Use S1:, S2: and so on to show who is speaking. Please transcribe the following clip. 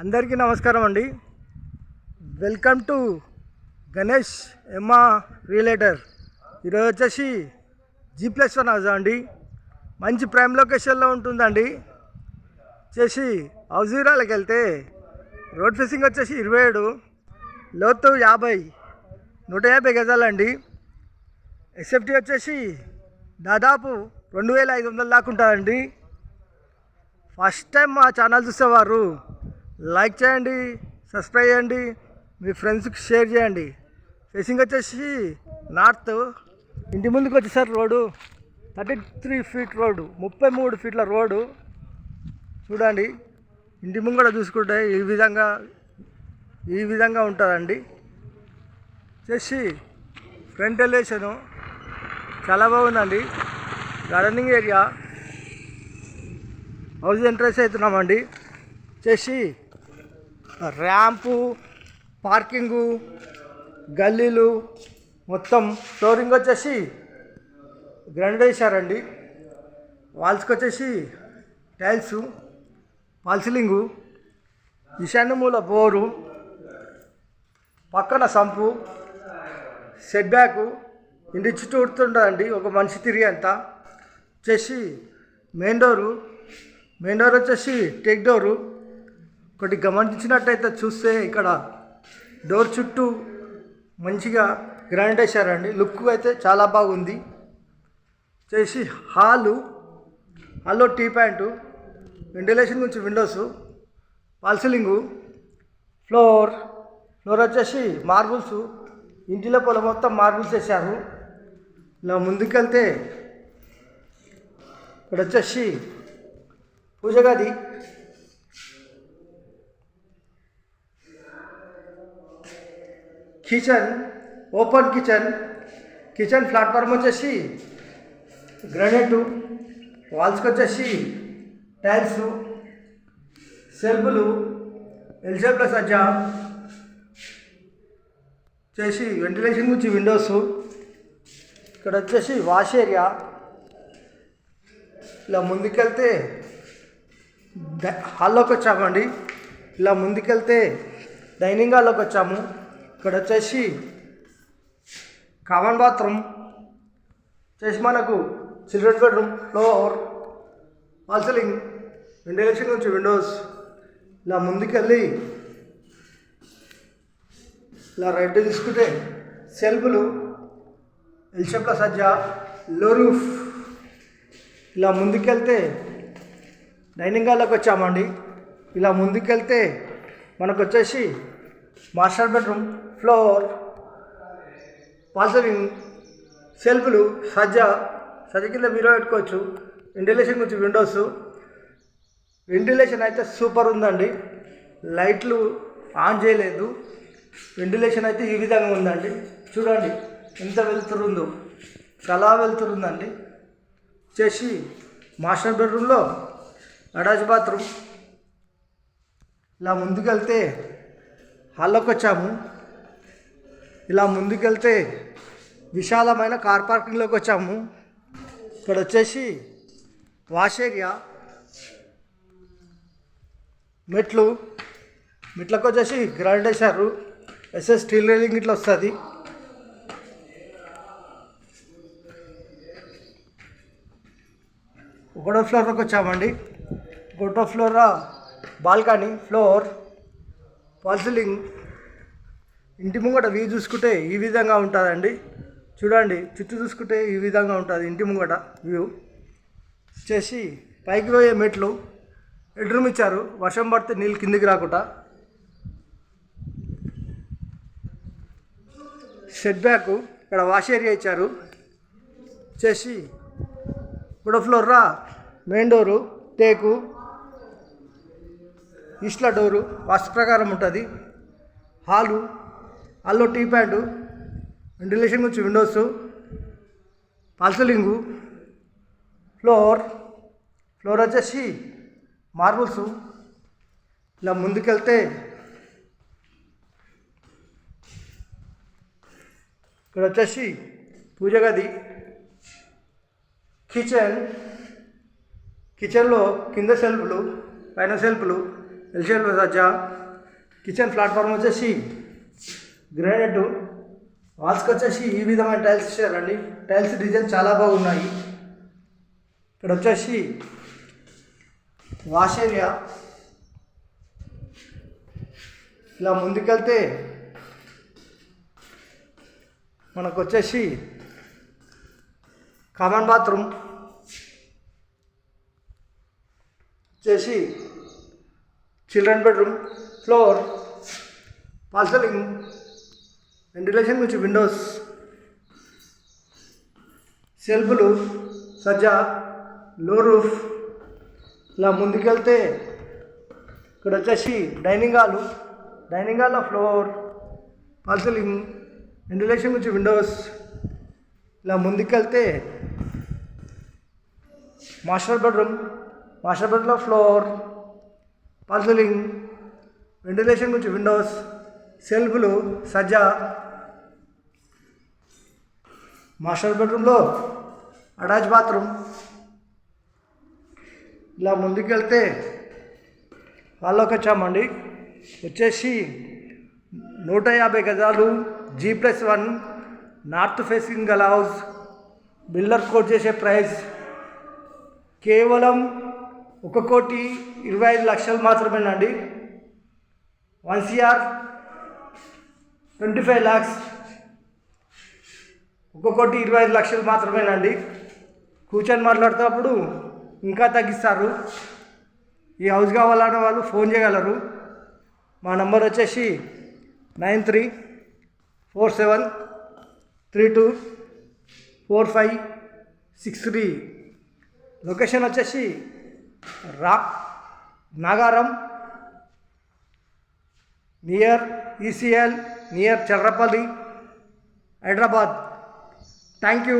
S1: అందరికీ నమస్కారం అండి. వెల్కమ్ టు గణేష్ ఎమ్మా రియలేటర్. ఈరోజు వచ్చేసి G+1 హౌస్ అండి. మంచి ప్రైమ్ లొకేషన్లో ఉంటుందండి. వచ్చేసి హౌస్ వివరాలకు వెళ్తే రోడ్ ఫేసింగ్ వచ్చేసి 27, లోతు 50, 150 గజాలండి. ఎస్ఎఫ్టీ వచ్చేసి దాదాపు 2500 దాకా ఉంటుందండి. ఫస్ట్ టైం మా ఛానల్ చూసేవారు లైక్ చేయండి, సబ్స్క్రైబ్ చేయండి, మీ ఫ్రెండ్స్కి షేర్ చేయండి. ఫేసింగ్ వచ్చేసి నార్త్. ఇంటి ముందుకు వచ్చేసరి రోడ్డు 33 ఫీట్ రోడ్డు, 33 ఫీట్ల రోడ్డు చూడండి. ఇంటి ముంగడ చూసుకుంటే ఈ విధంగా ఉంటుందండి. వచ్చేసి ఫ్రంట్ ఎలివేషను చాలా బాగుందండి. Gardening area. హౌస్ ఎంట్రెన్స్ అవుతున్నామండి. వచ్చేసి ర్యాంపు, పార్కింగు, గల్లీలు మొత్తం ఫ్లోరింగ్ వచ్చేసి గ్రానైట్ వేసారండి. వాల్స్కి వచ్చేసి టైల్సు, ఫాల్ సీలింగు, ఈశాన్య మూల బోరు, పక్కన సంపు, సెట్ బ్యాకు, ఇంటి చుట్టూ ఉడుతుంటుందండి ఒక మనిషి తిరిగి అంతా. వచ్చేసి మెయిన్ డోర్ వచ్చేసి టేక్ డోరు. ఒకటి గమనించినట్టయితే చూస్తే ఇక్కడ డోర్ చుట్టూ మంచిగా గ్రానైట్ వేసారండి. లుక్ అయితే చాలా బాగుంది. వచ్చేసి హాల్లో టీ ప్యాంటు, వెంటిలేషన్ గురించి విండోసు, ఫాల్ సీలింగు, ఫ్లోర్ వచ్చేసి మార్బుల్స్. ఇంటి లోపల మొత్తం మార్బుల్స్ వేసారు. ఇలా ముందుకెళ్తే ఇక్కడ వచ్చేసి పూజ గది, కిచెన్, ఓపెన్ కిచెన్ ప్లాట్ఫామ్ వచ్చేసి గ్రానైట్, వాల్స్కి వచ్చేసి టైల్స్, సెల్ఫ్లు, ఎల్షేప్ ప్లస్ సజ్జా చేసి వెంటిలేషన్ గురించి విండోస్. ఇక్కడ వచ్చేసి వాష్ ఏరియా. ఇలా ముందుకెళ్తే హాల్లోకి వచ్చామండి. ఇలా ముందుకెళ్తే డైనింగ్ హాల్లోకి వచ్చాము. ఇక్కడ వచ్చేసి కామన్ బాత్రూమ్, వచ్చేసి మనకు children bedroom, floor, fall ceiling, ventilation గురించి విండోస్. ఇలా ముందుకెళ్ళి ఇలా రైట్ తీసుకుంటే సెల్ఫ్లు, ఎల్షేప్ల సజ్జా, లో రూఫ్. ఇలా ముందుకెళ్తే డైనింగ్ హాల్లోకి వచ్చామండి. ఇలా ముందుకెళ్తే మనకు వచ్చేసి master bedroom, floor, fall ceiling, సెల్ఫ్లు, సజ్జ కింద బీరో పెట్టుకోవచ్చు. వెంటిలేషన్ గురించి విండోస్. వెంటిలేషన్ అయితే సూపర్ ఉందండి. లైట్లు ఆన్ చేయలేదు. వెంటిలేషన్ అయితే ఈ విధంగా ఉందండి. చూడండి ఎంత వెలుతురుందో, చాలా వెలుతురుందండి. వచ్చేసి మాస్టర్ బెడ్రూమ్లో అటాచ్ బాత్రూమ్. ఇలా ముందుకెళ్తే హాల్లోకి వచ్చాము. ఇలా ముందుకెళ్తే విశాలమైన కార్ పార్కింగ్లోకి వచ్చాము. ఇక్కడ వచ్చేసి వాష్ ఏరియా, మెట్లకు వచ్చేసి గ్రానైట్ వేశారు. ఎస్ఎస్ స్టీల్ రైలింగ్ ఇట్లా వస్తుంది. ఒకటో ఫ్లోర్లోకి వచ్చామండి. ఒకటో floor balcony, floor, fall ceiling. ఇంటి ముంగట వ్యూ చూసుకుంటే ఈ విధంగా ఉంటుందండి. చూడండి చుట్టూ చూసుకుంటే ఈ విధంగా ఉంటుంది ఇంటి ముంగట వ్యూ. వచ్చేసి పైకి పోయే మెట్లు, బెడ్రూమ్ ఇచ్చారు. వర్షం పడితే నీళ్ళు కిందికి రాకుండా. సెట్ బ్యాక్, ఇక్కడ వాష్ ఏరియా ఇచ్చారు. వచ్చేసి ఒకటో ఫ్లోర్ మెయిన్ డోరు టేకు, ఈస్ట్ల డోరు వాస్తు ప్రకారం ఉంటుంది. హాల్లో టీ ప్యాంటు, వెంటిలేషన్ గురించి విండోస్, ఫాల్ సీలింగు, ఫ్లోర్ వచ్చేసి మార్బుల్స్. ఇలా ముందుకెళ్తే ఇక్కడ వచ్చేసి పూజ గది, కిచెన్లో కింద సెల్ఫ్లు, పైన సెల్ఫ్లు ఎల్ షేప్లో సజ్జా. కిచెన్ ప్లాట్ఫామ్ వచ్చేసి గ్రానైట్. వాల్స్కి వచ్చేసి ఈ విధమైన టైల్స్ ఇచ్చారండి. టైల్స్ డిజైన్ చాలా బాగున్నాయి. ఇక్కడ వచ్చేసి వాష్ ఏరియా. ఇలా ముందుకెళ్తే మనకు వచ్చేసి కామన్ బాత్రూమ్ వచ్చేసి children bedroom, floor, fall ceiling, ventilation నుంచి విండోస్, సెల్ఫ్లు, సజ్జా, లో రూఫ్. ఇలా ముందుకెళ్తే ఇక్కడ వచ్చేసి డైనింగ్ హాల్లో ఫ్లోర్, ఫాల్ సీలింగ్, వెంటిలేషన్ నుంచి విండోస్. ఇలా ముందుకెళ్తే మాస్టర్ బెడ్రూమ్లో ఫ్లోర్, ఫాల్ సీలింగ్, వెంటిలేషన్ నుంచి విండోస్, సెల్ఫ్లు, సజ్జా. మాస్టర్ బెడ్రూమ్లో అటాచ్ బాత్రూమ్. ఇలా ముందుకెళ్తే హాల్లోకి వచ్చామండి. వచ్చేసి 150 గజాలు, G+1 నార్త్ ఫేసింగ్ గల హౌస్. బిల్డర్ కోట్ చేసే ప్రైస్ కేవలం 1,25,00,000 మాత్రమేనండి. 1,25 lakhs, 1,25,00,000 మాత్రమేనండి. కూర్చొని మాట్లాడుతున్నప్పుడు ఇంకా తగ్గిస్తారు. ఈ హౌస్ కావాలన్న వాళ్ళు ఫోన్ చేయగలరు. మా నంబర్ వచ్చేసి 9347324563. లొకేషన్ వచ్చేసి Nagaram, near ECL, near Cherlapally, Hyderabad. Thank you.